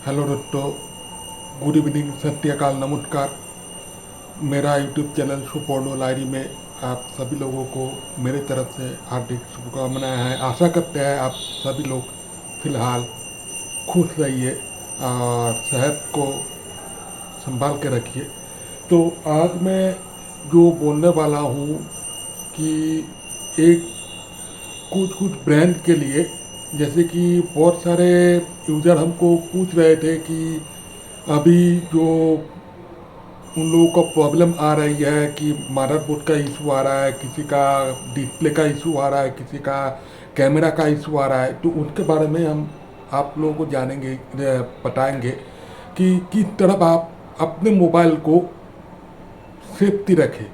Hello दोस्तों, good evening, सत श्री अकाल, नमस्कार। मेरा यूट्यूब चैनल सुपोर्णो लाइरी में आप सभी लोगों को मेरी तरफ से हार्दिक शुभकामनाएं हैं। आशा करते हैं आप सभी लोग फिलहाल खुश रहिए और सेहत को संभाल के रखिए। तो आज मैं जो बोलने वाला हूँ कि एक कुछ कुछ ब्रांड के लिए, जैसे कि बहुत सारे यूज़र हमको पूछ रहे थे कि अभी जो उन लोगों को प्रॉब्लम आ रही है कि मदरबोर्ड का इशू आ रहा है, किसी का डिस्प्ले का इशू आ रहा है, किसी का कैमरा का इशू आ रहा है, तो उनके बारे में हम आप लोगों को जानेंगे, बताएंगे कि किस तरह आप अपने मोबाइल को सेफ्टी रखें।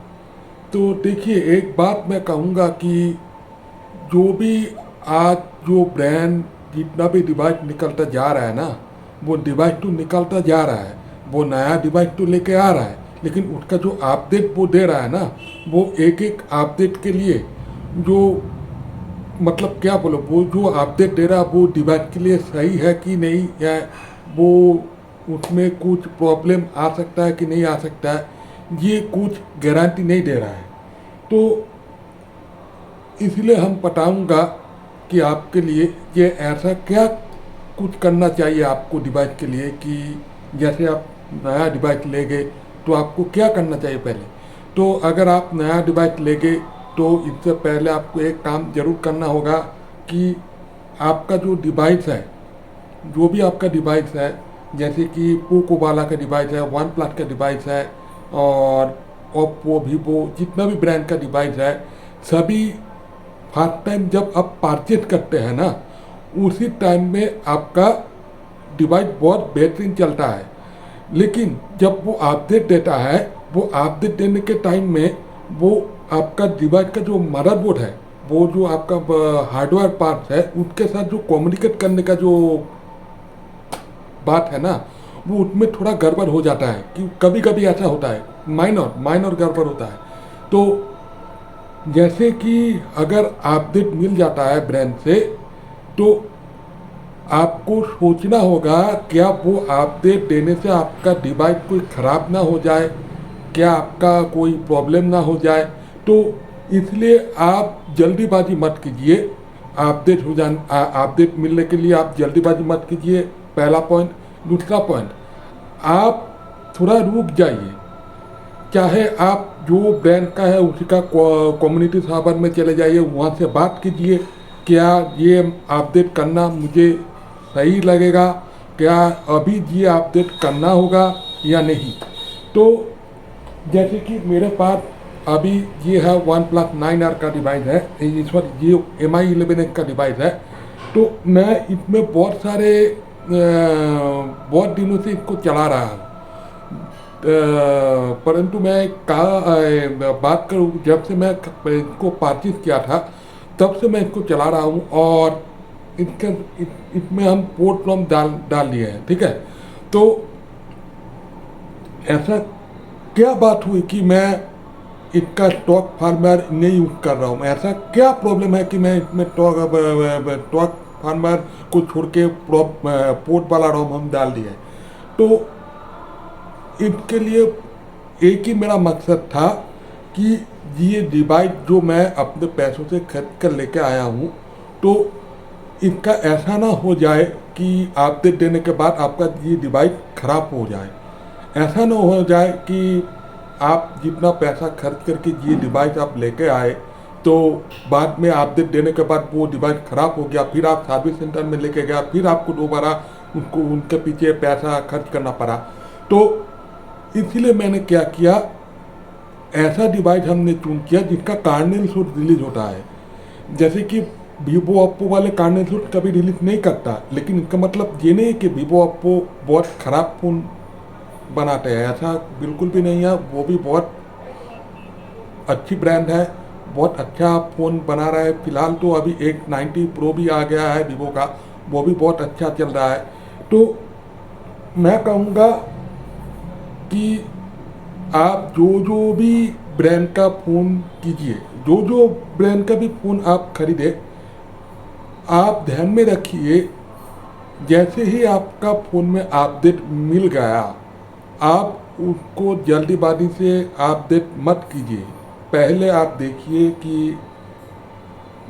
तो देखिए, एक बात मैं कहूँगा कि जो भी आज जो ब्रांड जितना भी डिवाइस निकलता जा रहा है ना, वो डिवाइस तो निकलता जा रहा है, वो नया डिवाइस तो लेके आ रहा है, लेकिन उसका जो अपडेट वो दे रहा है ना, वो एक एक अपडेट के लिए जो मतलब क्या बोलो, वो जो अपडेट दे रहा है वो डिवाइस के लिए सही है कि नहीं, या वो उसमें कुछ प्रॉब्लम आ सकता है कि नहीं आ सकता है, ये कुछ गारंटी नहीं दे रहा है। तो इसलिए हम बताऊंगा कि आपके लिए ये ऐसा क्या कुछ करना चाहिए आपको डिवाइस के लिए, कि जैसे आप नया डिवाइस ले गए तो आपको क्या करना चाहिए पहले। तो अगर आप नया डिवाइस ले गए तो इससे पहले आपको एक काम जरूर करना होगा कि आपका जो डिवाइस है, जो भी आपका डिवाइस है, जैसे कि पोको वाला का डिवाइस है, वन प्लस का डिवाइस है, और ओप्पो वीवो जितना भी ब्रांड का डिवाइस है, सभी फर्स्ट टाइम जब आप परचेज करते हैं ना, उसी टाइम में आपका डिवाइस बहुत बेहतरीन चलता है। लेकिन जब वो अपडेट देता है, वो अपडेट देने के टाइम में वो आपका डिवाइस का जो मदरबोर्ड है, वो जो आपका हार्डवेयर पार्ट है, उसके साथ जो कम्युनिकेट करने का जो बात है ना, वो उसमें थोड़ा गड़बड़ हो जाता है। कि कभी कभी ऐसा होता है, माइनर माइनर गड़बड़ होता है। तो जैसे कि अगर अपडेट मिल जाता है ब्रांड से, तो आपको सोचना होगा क्या वो अपडेट देने से आपका डिवाइस कोई ख़राब ना हो जाए, क्या आपका कोई प्रॉब्लम ना हो जाए। तो इसलिए आप जल्दीबाजी मत कीजिए, अपडेट हो जान अपडेट मिलने के लिए आप जल्दीबाजी मत कीजिए, पहला पॉइंट। दूसरा पॉइंट, आप थोड़ा रुक जाइए, चाहे आप जो ब्रांड का है उसी का कम्युनिटी सर्वर में चले जाइए, वहाँ से बात कीजिए, क्या ये अपडेट करना मुझे सही लगेगा, क्या अभी ये अपडेट करना होगा या नहीं। तो जैसे कि मेरे पास अभी ये है वन प्लस 9R का डिवाइस है, इस वक्त ये MI11X का डिवाइस है। तो मैं इसमें बहुत सारे बहुत दिनों से इसको चला रहा हूँ। परंतु मैं बात करूँ, जब से मैं इसको परचेज किया था तब से मैं इसको चला रहा हूँ, और इसके इसमें हम पोर्ट फ्रॉम डाल दिए हैं, ठीक है। तो ऐसा क्या बात हुई कि मैं इसका स्टॉक फार्मर नहीं यूज कर रहा हूँ, ऐसा क्या प्रॉब्लम है कि मैं इसमें स्टॉक फार्मर को छोड़ के पोर्ट वाला रोम हम डाल दिए। तो इसके लिए एक ही मेरा मकसद था कि ये डिवाइस जो मैं अपने पैसों से खरीद कर लेके आया हूँ, तो इसका ऐसा ना हो जाए कि अपडेट देने के बाद आपका ये डिवाइस ख़राब हो जाए। ऐसा ना हो जाए कि आप जितना पैसा खर्च करके ये डिवाइस आप लेके आए, तो बाद में अपडेट देने के बाद वो डिवाइस ख़राब हो गया, फिर आप सर्विस सेंटर में लेके गया, फिर आपको दोबारा उनके पीछे पैसा खर्च करना पड़ा। तो इसलिए मैंने क्या किया, ऐसा डिवाइस हमने चूज किया जिसका कार्नेल सूट रिलीज होता है। जैसे कि वीवो ओप्पो वाले कार्नेल सूट कभी रिलीज नहीं करता, लेकिन इसका मतलब ये नहीं कि वीवो ओप्पो बहुत ख़राब फ़ोन बनाते हैं, ऐसा बिल्कुल भी नहीं है। वो भी बहुत अच्छी ब्रांड है, बहुत अच्छा फ़ोन बना रहा है। फिलहाल तो अभी एक 90 प्रो भी आ गया है वीवो का, वो भी बहुत अच्छा चल रहा है। तो मैं कहूँगा कि आप जो जो भी ब्रांड का फ़ोन कीजिए, जो जो ब्रांड का भी फ़ोन आप खरीदे, आप ध्यान में रखिए जैसे ही आपका फ़ोन में अपडेट मिल गया, आप उसको जल्दीबाजी से अपडेट मत कीजिए। पहले आप देखिए कि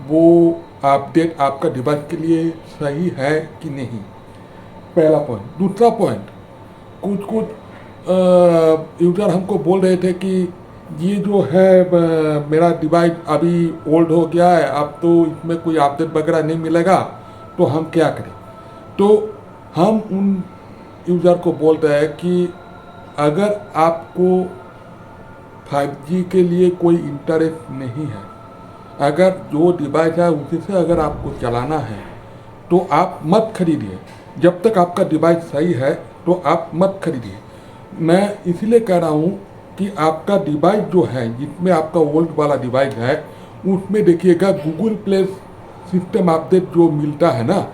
वो अपडेट आपका डिवाइस के लिए सही है कि नहीं, पहला पॉइंट। दूसरा पॉइंट, कुछ कुछ यूज़र हमको बोल रहे थे कि ये जो है मेरा डिवाइस अभी ओल्ड हो गया है, अब तो इसमें कोई अपडेट वगैरह नहीं मिलेगा, तो हम क्या करें। तो हम उन यूज़र को बोल रहे हैं कि अगर आपको 5G के लिए कोई इंटरेस्ट नहीं है, अगर जो डिवाइस है उसी से अगर आपको चलाना है, तो आप मत खरीदिए। जब तक आपका डिवाइस सही है तो आप मत खरीदिए। मैं इसलिए कह रहा हूँ कि आपका डिवाइस जो है, जिसमें आपका ओल्ड वाला डिवाइस है, उसमें देखिएगा गूगल प्ले सिस्टम अपडेट जो मिलता है ना,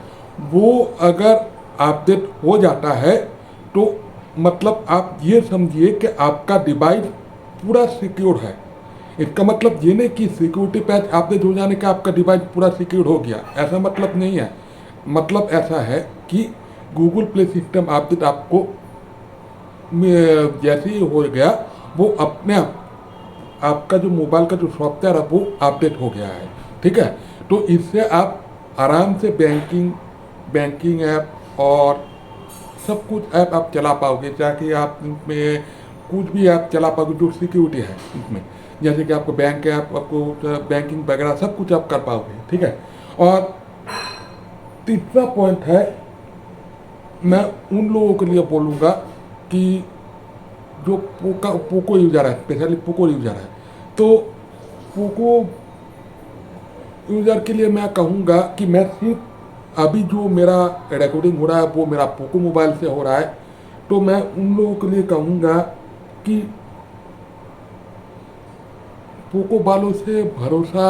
वो अगर अपडेट हो जाता है तो मतलब आप ये समझिए कि आपका डिवाइस पूरा सिक्योर है। इसका मतलब ये नहीं कि सिक्योरिटी पैच अपडेट हो जाने का आपका डिवाइस पूरा सिक्योर हो गया, ऐसा मतलब नहीं है। मतलब ऐसा है कि गूगल प्ले सिस्टम अपडेट आपको जैसे ही हो गया, वो अपने आप आपका जो मोबाइल का जो सॉफ्टवेयर है वो अपडेट हो गया है। ठीक है, तो इससे आप आराम से बैंकिंग ऐप और सब कुछ ऐप आप चला पाओगे, चाहे आप इसमें कुछ भी ऐप चला पाओगे जो सिक्योरिटी है इसमें, जैसे कि आपको बैंक ऐप, आपको बैंकिंग वगैरह सब कुछ आप कर पाओगे। ठीक है, और तीसरा पॉइंट है, मैं उन लोगों के लिए बोलूँगा कि जो पोको यूज़र है, स्पेशली पोको यूज़र है, तो पोको यूज़र के लिए मैं कहूँगा कि मैं सिर्फ अभी जो मेरा रिकॉर्डिंग हो रहा है वो मेरा पोको मोबाइल से हो रहा है, तो मैं उन लोगों के लिए कहूँगा कि पोको वालों से भरोसा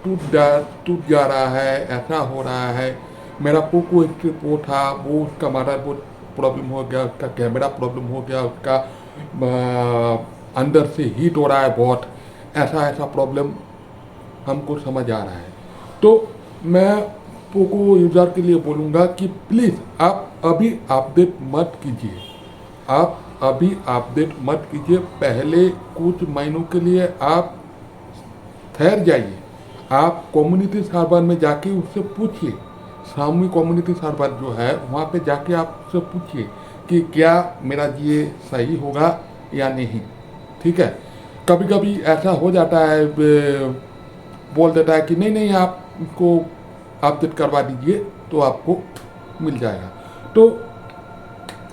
टूट जा रहा है, ऐसा हो रहा है। मेरा पोको एक वो था, वो उसका मदरबोर्ड प्रॉब्लम हो गया, उसका कैमरा प्रॉब्लम हो गया, उसका अंदर से हीट हो रहा है बहुत, ऐसा ऐसा प्रॉब्लम हमको समझ आ रहा है। तो मैं पोको यूज़र के लिए बोलूँगा कि प्लीज़ आप अभी अपडेट मत कीजिए, आप अभी अपडेट मत कीजिए। पहले कुछ महीनों के लिए आप ठहर जाइए, आप कम्युनिटी सर्वर में जाके उससे पूछिए, सामूहिक कम्युनिटी सर्वर जो है वहाँ पे जाके आप उससे पूछिए कि क्या मेरा ये सही होगा या नहीं। ठीक है, कभी कभी ऐसा हो जाता है, बोल देता है कि नहीं नहीं आप इसको अपडेट करवा दीजिए तो आपको मिल जाएगा, तो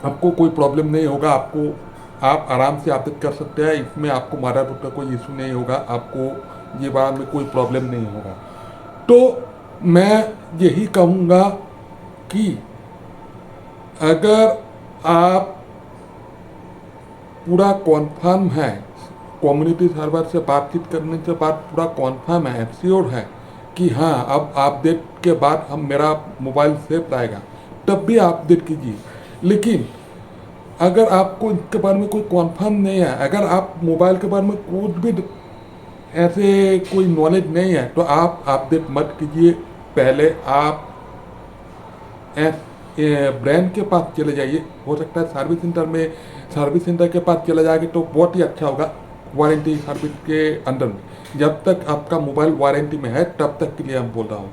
आपको कोई प्रॉब्लम नहीं होगा, आप आराम से अपडेट कर सकते हैं। इसमें आपको मदरबोर्ड का कोई इशू नहीं होगा, आपको ये बात में कोई प्रॉब्लम नहीं होगा। तो मैं यही कहूँगा कि अगर आप पूरा कॉन्फर्म है, कम्युनिटी सर्वर से बातचीत करने के बाद पूरा कॉन्फर्म है, श्योर है कि हाँ अब अपडेट के बाद हम मेरा मोबाइल सेफ रहेगा, तब भी अपडेट कीजिए। लेकिन अगर आपको इसके बारे में कोई कॉन्फर्म नहीं है, अगर आप मोबाइल के बारे में कुछ भी ऐसे कोई नॉलेज नहीं है, तो आप अपडेट मत कीजिए। पहले आप ब्रांड के पास चले जाइए, हो सकता है सर्विस सेंटर के पास चले जाएंगे तो बहुत ही अच्छा होगा, वारंटी सर्विस के अंदर में। जब तक आपका मोबाइल वारंटी में है तब तक के लिए हम बोल रहा हूँ,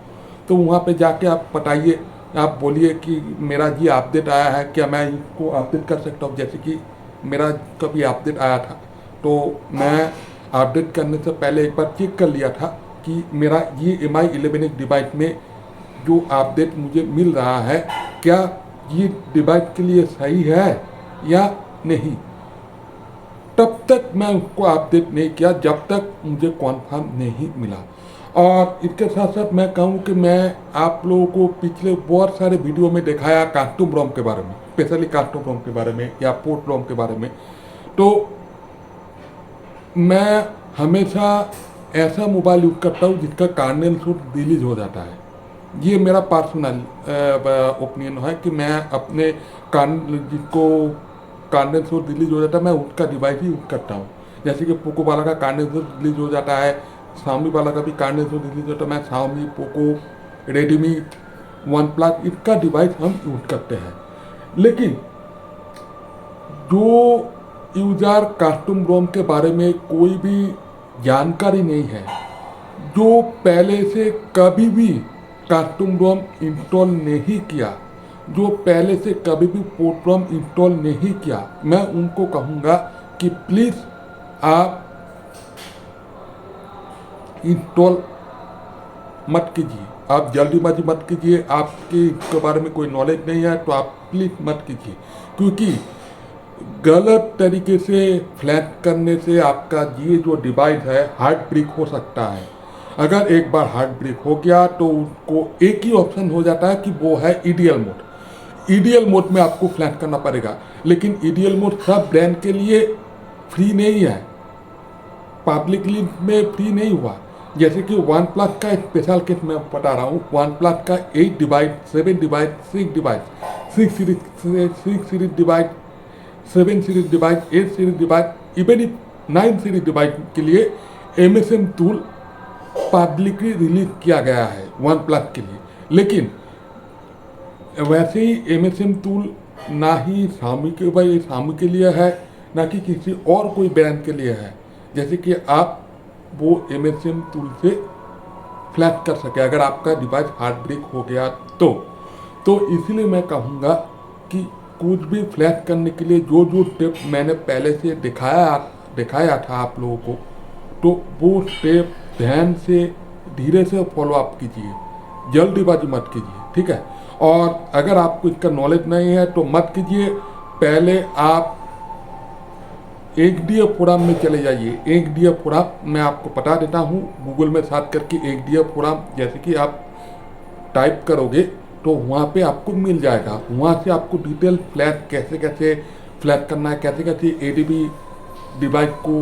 तो वहाँ पे जाके आप बताइए, आप बोलिए कि मेरा ये अपडेट आया है, क्या मैं इसको अपडेट कर सकता हूँ। जैसे कि मेरा कभी अपडेट आया था तो मैं अपडेट करने से पहले एक बार चेक कर लिया था कि मेरा ये MI 11 डिवाइस में जो अपडेट मुझे मिल रहा है, क्या ये डिवाइस के लिए सही है या नहीं। तब तक मैं उसको अपडेट नहीं किया जब तक मुझे कॉन्फर्म नहीं मिला। और इसके साथ साथ मैं कहूँ कि मैं आप लोगों को पिछले बहुत सारे वीडियो में दिखाया कस्टम रोम के बारे में, स्पेशली कस्टम रोम के बारे में या पोर्ट रोम के बारे में। तो मैं हमेशा ऐसा मोबाइल यूज़ करता हूँ जिसका कर्नेल सूट रिलीज हो जाता है। ये मेरा पर्सनल ओपिनियन है कि मैं अपने जिसको कर्नेल सूट रिलीज हो जाता है मैं उसका डिवाइस ही यूज़ करता हूँ। जैसे कि पोको वाला का कर्नेल सूट रिलीज हो जाता है, शाओमी वाला का भी कर्नेल सूट रिलीज होता है, मैं Xiaomi, Poco, Redmi one plus इसका डिवाइस हम यूज करते हैं। लेकिन जो यूज़र कस्टम रोम के बारे में कोई भी जानकारी नहीं है, जो पहले से कभी भी कस्टम रोम इंस्टॉल नहीं किया, जो पहले से कभी भी पोर्ट रोम इंस्टॉल नहीं किया, मैं उनको कहूँगा कि प्लीज़ आप इंस्टॉल मत कीजिए, आप जल्दीबाजी मत कीजिए। आपके इसके बारे में कोई नॉलेज नहीं है तो आप प्लीज़ मत कीजिए, क्योंकि गलत तरीके से फ्लैश करने से आपका ये जो डिवाइस है हार्ड ब्रेक हो सकता है। अगर एक बार हार्ड ब्रेक हो गया तो उसको एक ही ऑप्शन हो जाता है कि वो है ईडीएल मोड। ईडीएल मोड में आपको फ्लैश करना पड़ेगा, लेकिन ईडीएल मोड सब ब्रांड के लिए फ्री नहीं है, पब्लिकली में फ्री नहीं हुआ। जैसे कि वन प्लस का स्पेशल केस मैं बता रहा हूँ, वन प्लस का 8 device, 7 device, 6 device, 6 series device, 7 series device, 8 series device, even 9 series device के लिए एमएसएम टूल पब्लिकली रिलीज किया गया है वन प्लस के लिए। लेकिन वैसे ही एमएसएम टूल ना ही शामी के लिए है, ना कि किसी और कोई ब्रांड के लिए है, जैसे कि आप वो एमएसएम टूल से फ्लैश कर सके अगर आपका डिवाइस हार्ड ब्रेक हो गया तो इसीलिए मैं कहूँगा कि कुछ भी फ्लैश करने के लिए जो जो स्टेप मैंने पहले से दिखाया था आप लोगों को, तो वो स्टेप ध्यान से धीरे से फॉलो अप कीजिए, जल्दीबाजी मत कीजिए, ठीक है। और अगर आपको इसका नॉलेज नहीं है तो मत कीजिए, पहले आप XDF फोरम में चले जाइए। XDF फोरम मैं आपको बता देता हूँ, गूगल में सर्च करके XDF फोरम जैसे कि आप टाइप करोगे तो वहाँ पे आपको मिल जाएगा। वहाँ से आपको डिटेल फ्लैश कैसे फ्लैश करना है, कैसे ADB डिवाइस को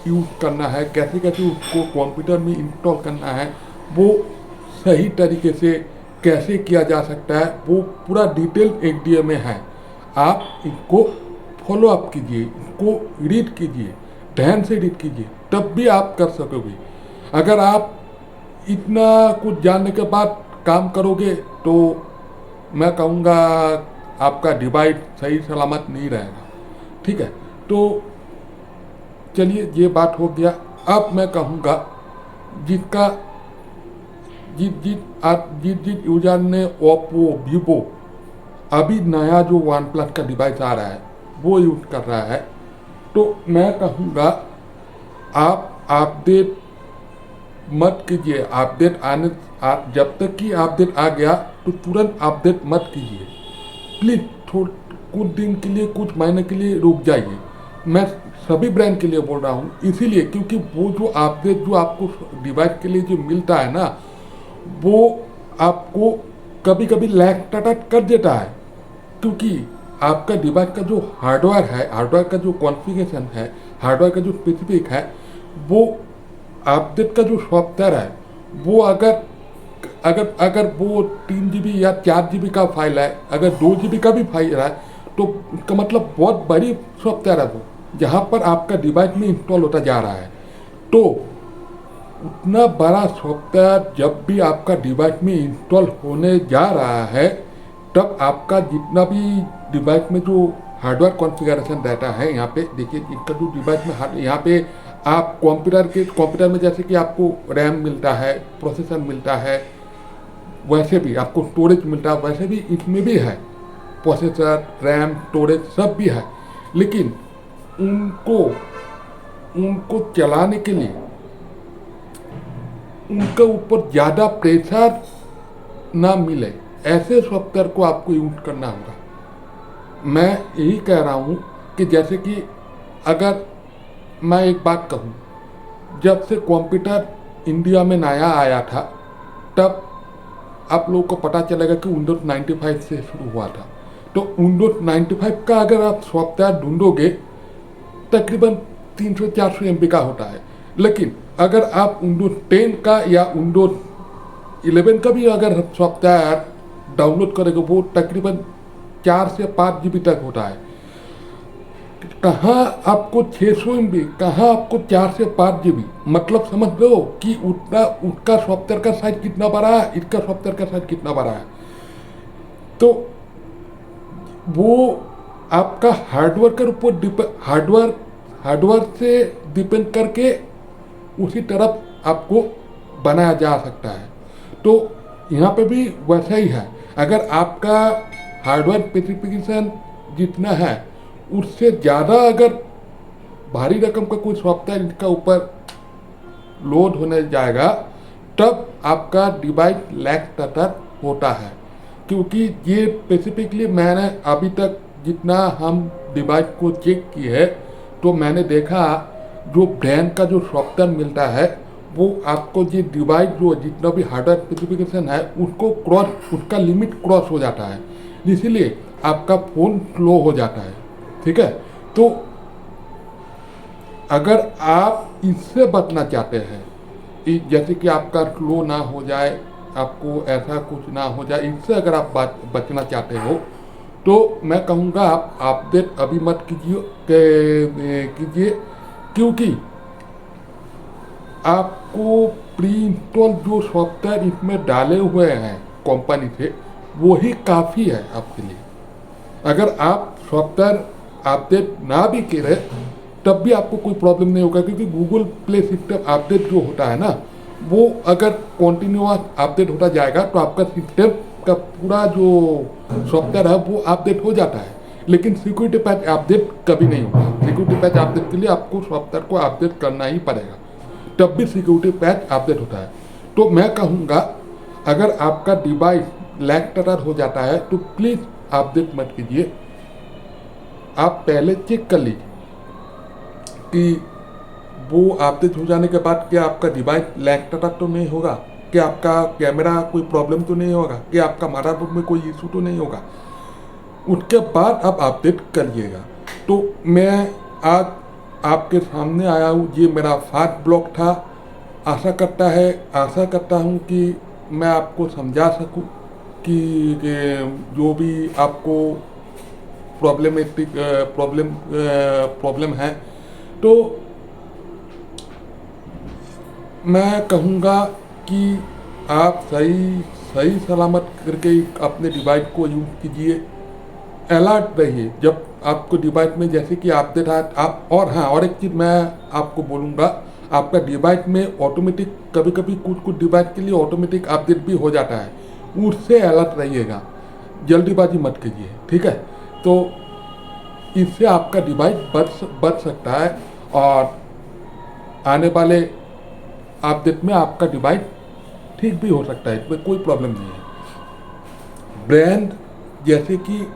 यूज़ करना है, कैसे उसको कंप्यूटर में इंस्टॉल करना है, वो सही तरीके से कैसे किया जा सकता है, वो पूरा डिटेल XDF में है। आप इसको फॉलो अप कीजिए, इसको रीड कीजिए, ध्यान से रीड कीजिए, तब भी आप कर सकोगे। अगर आप इतना कुछ जानने के बाद काम करोगे तो मैं कहूँगा आपका डिवाइस सही सलामत नहीं रहेगा, ठीक है। तो चलिए ये बात हो गया। अब मैं कहूँगा जिस यूजर ने ओप्पो, वीवो, अभी नया जो वन प्लस का डिवाइस आ रहा है वो यूज कर रहा है, तो मैं कहूँगा आप अपडेट मत कीजिए। अपडेट आने जब तक कि अपडेट आ गया तो तुरंत अपडेट मत कीजिए, प्लीज़ कुछ दिन के लिए, कुछ महीने के लिए रुक जाइए। मैं सभी ब्रांड के लिए बोल रहा हूँ, इसीलिए क्योंकि वो जो अपडेट जो आपको डिवाइस के लिए जो मिलता है ना, वो आपको कभी कभी लैग टट कर देता है, क्योंकि आपका डिवाइस का जो हार्डवेयर है, हार्डवेयर का जो कॉन्फ़िगरेशन है, हार्डवेयर का जो स्पेसिफिक है, वो अपडेट का जो सॉफ्टवेयर है, वो अगर वो 3 GB या 4 GB का फाइल है, अगर 2 GB का भी फाइल है, तो इसका मतलब बहुत बड़ी सॉफ्टवेयर है वो, जहाँ पर आपका डिवाइस में इंस्टॉल होता जा रहा है। तो उतना बड़ा सॉफ्टवेयर जब भी आपका डिवाइस में इंस्टॉल होने जा रहा है, तब आपका जितना भी डिवाइस में जो हार्डवेयर कॉन्फ़िगरेशन डाटा है, यहाँ पे देखिए इनका जो डिवाइस में यहाँ पे आप कंप्यूटर में जैसे कि आपको रैम मिलता है, प्रोसेसर मिलता है, वैसे भी आपको स्टोरेज मिलता है, वैसे भी इसमें भी है, प्रोसेसर, रैम, स्टोरेज सब भी है। लेकिन उनको चलाने के लिए उनके ऊपर ज़्यादा प्रेशर ना मिले, ऐसे सॉफ्टवेयर को आपको यूज करना होगा। मैं यही कह रहा हूँ कि जैसे कि अगर मैं एक बात कहूँ, जब से कंप्यूटर इंडिया में नया आया था, तब आप लोगों को पता चलेगा कि विंडोज 95 से शुरू हुआ था। तो विंडोज 95 का अगर आप सॉफ्टवेयर ढूंढोगे तकरीबन 300-400 MB का होता है, लेकिन अगर आप विंडोज 10 का या विंडोज 11 का भी अगर सॉफ्टवेयर डाउनलोड करेंगे, वो तकरीबन 4 से 5 GB तक होता है। कहाँ आपको 600 MB, कहाँ आपको 4 से 5 GB, मतलब समझ लो कि उसका सॉफ्टवेयर का साइज कितना बड़ा है, इसका सॉफ्टवेयर का साइज कितना बड़ा है। तो वो आपका हार्डवर्क के ऊपर हार्डवर्क से डिपेंड करके उसी तरफ आपको बनाया जा सकता है। तो यहाँ पे भी वैसा ही है, अगर आपका हार्डवर्क स्पेसिफिकेशन जितना है उससे ज़्यादा अगर भारी रकम का कोई सॉफ्टवेयर इनका ऊपर लोड होने जाएगा तब आपका डिवाइस लैग स्टार्टर होता है। क्योंकि ये स्पेसिफिकली मैंने अभी तक जितना हम डिवाइस को चेक किए है तो मैंने देखा जो ब्रांड का जो सॉफ्टवेयर मिलता है वो आपको ये डिवाइस जो जितना भी हार्डवेयर स्पेसिफिकेशन है उसका लिमिट क्रॉस हो जाता है, इसीलिए आपका फ़ोन स्लो हो जाता है। ठीक है, तो अगर आप इससे बचना चाहते हैं, जैसे कि आपका स्लो ना हो जाए, आपको ऐसा कुछ ना हो जाए, इससे अगर आप बचना चाहते हो तो मैं कहूँगा आप अपडेट अभी मत कीजिए, क्योंकि आपको प्री इंस्टॉल जो सॉफ्टवेयर इसमें डाले हुए हैं कंपनी से वही काफ़ी है आपके लिए। अगर आप सॉफ्टवेयर अपडेट ना भी करें तब भी आपको कोई प्रॉब्लम नहीं होगा, क्योंकि गूगल प्ले सिस्टम अपडेट जो होता है ना वो अगर कंटिन्यूअस अपडेट होता जाएगा तो आपका सिस्टम का पूरा जो सॉफ्टवेयर है वो अपडेट हो जाता है। लेकिन सिक्योरिटी पैच अपडेट कभी नहीं होगा। सिक्योरिटी पैच अपडेट के लिए आपको सॉफ्टवेयर को अपडेट करना ही पड़ेगा, तब भी सिक्योरिटी पैच अपडेट होता है। तो मैं कहूँगा अगर आपका डिवाइस लैग स्टार्टर हो जाता है तो प्लीज़ अपडेट मत कीजिए, आप पहले चेक कर लीजिए कि वो अपडेट हो जाने के बाद क्या आपका डिवाइस लैग स्टार्टर तो नहीं होगा, क्या आपका कैमरा कोई प्रॉब्लम तो नहीं होगा, क्या आपका मदरबोर्ड में कोई इशू तो नहीं होगा, उसके बाद आप अपडेट करिएगा। तो मैं आज आपके सामने आया हूँ, ये मेरा फर्स्ट ब्लॉग था। आशा करता हूँ कि मैं आपको समझा सकूँ कि जो भी आपको प्रॉब्लम है तो मैं कहूँगा कि आप सही सलामत करके अपने डिवाइस को यूज़ कीजिए, अलर्ट रहिए जब आपको डिवाइस में जैसे कि अपडेट आए आप। और हाँ, और एक चीज़ मैं आपको बोलूँगा, आपका डिवाइस में ऑटोमेटिक कभी कुछ डिवाइस के लिए ऑटोमेटिक अपडेट भी हो जाता है, उससे अलर्ट रहिएगा, जल्दीबाजी मत कीजिए। ठीक है, तो इससे आपका डिवाइस बच सकता है और आने वाले अपडेट में आपका डिवाइस ठीक भी हो सकता है, इसमें कोई प्रॉब्लम नहीं है। ब्रांड जैसे कि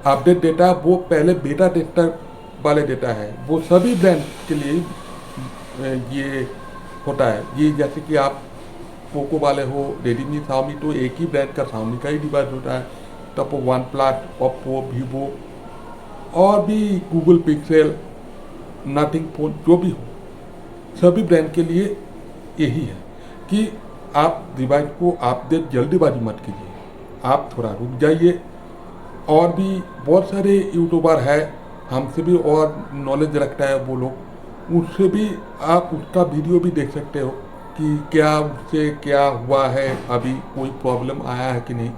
अपडेट डेटा वो पहले बीटा टेस्टर वाले डेटा है, वो सभी ब्रांड के लिए ये होता है। ये जैसे कि आप पोको वाले हो, रेडमी, शाओमी, तो एक ही ब्रांड का शाओमी का ही डिवाइस होता है। तब वो वन प्लस, ओप्पो, वीवो और भी गूगल पिक्सेल, नथिंग फोन जो भी हो, सभी ब्रांड के लिए यही है कि आप डिवाइस को अपडेट जल्दीबाजी मत कीजिए, आप थोड़ा रुक जाइए। और भी बहुत सारे यूट्यूबर है हमसे भी और नॉलेज रखता है वो लोग, उससे भी आप उसका वीडियो भी देख सकते हो कि क्या उससे क्या हुआ है, अभी कोई प्रॉब्लम आया है कि नहीं,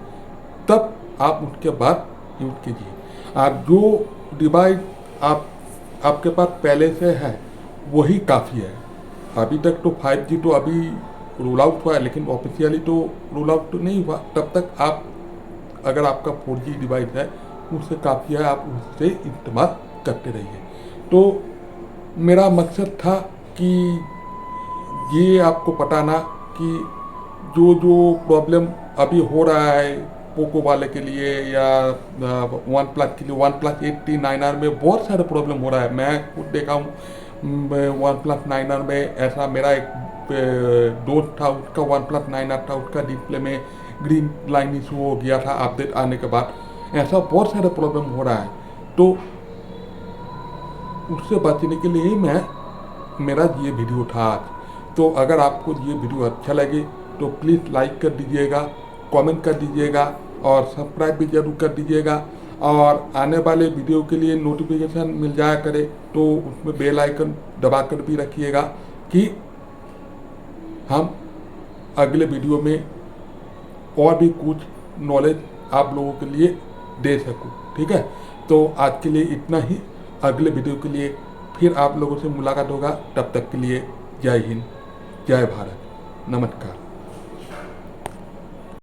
तब आप उसके बाद यूज़ कीजिए। आप जो डिवाइस आपके पास पहले से है वही काफ़ी है। अभी तक तो 5G तो अभी रोल आउट हुआ है, लेकिन ऑफिशियली तो रोल आउट तो नहीं हुआ। तब तक आप अगर आपका 4G डिवाइस है उससे काफ़ी है, आप उससे इस्तेमाल करते रहिए। तो मेरा मकसद था कि ये आपको बताना कि जो प्रॉब्लम अभी हो रहा है पोको वाले के लिए या वन प्लस के लिए, वन प्लस 8T 9R में बहुत सारे प्रॉब्लम हो रहा है। मैं खुद देखा हूँ, वन प्लस 9R में ऐसा मेरा एक दोस्त था, उसका वन प्लस 9R था, उसका डिस्प्ले में ग्रीन लाइन इशू हो गया था अपडेट आने के बाद। ऐसा बहुत सारे प्रॉब्लम हो रहा है, तो उससे बचने के लिए ही मेरा ये वीडियो था आज। तो अगर आपको ये वीडियो अच्छा लगे तो प्लीज़ लाइक कर दीजिएगा, कमेंट कर दीजिएगा और सब्सक्राइब भी जरूर कर दीजिएगा। और आने वाले वीडियो के लिए नोटिफिकेशन मिल जाया करे तो उसमें बेल आइकन दबा कर भी रखिएगा कि हम अगले वीडियो में और भी कुछ नॉलेज आप लोगों के लिए दे सकूं। ठीक है, तो आज के लिए इतना ही। अगले वीडियो के लिए फिर आप लोगों से मुलाकात होगा। तब तक के लिए जय हिंद, जय भारत, नमस्कार।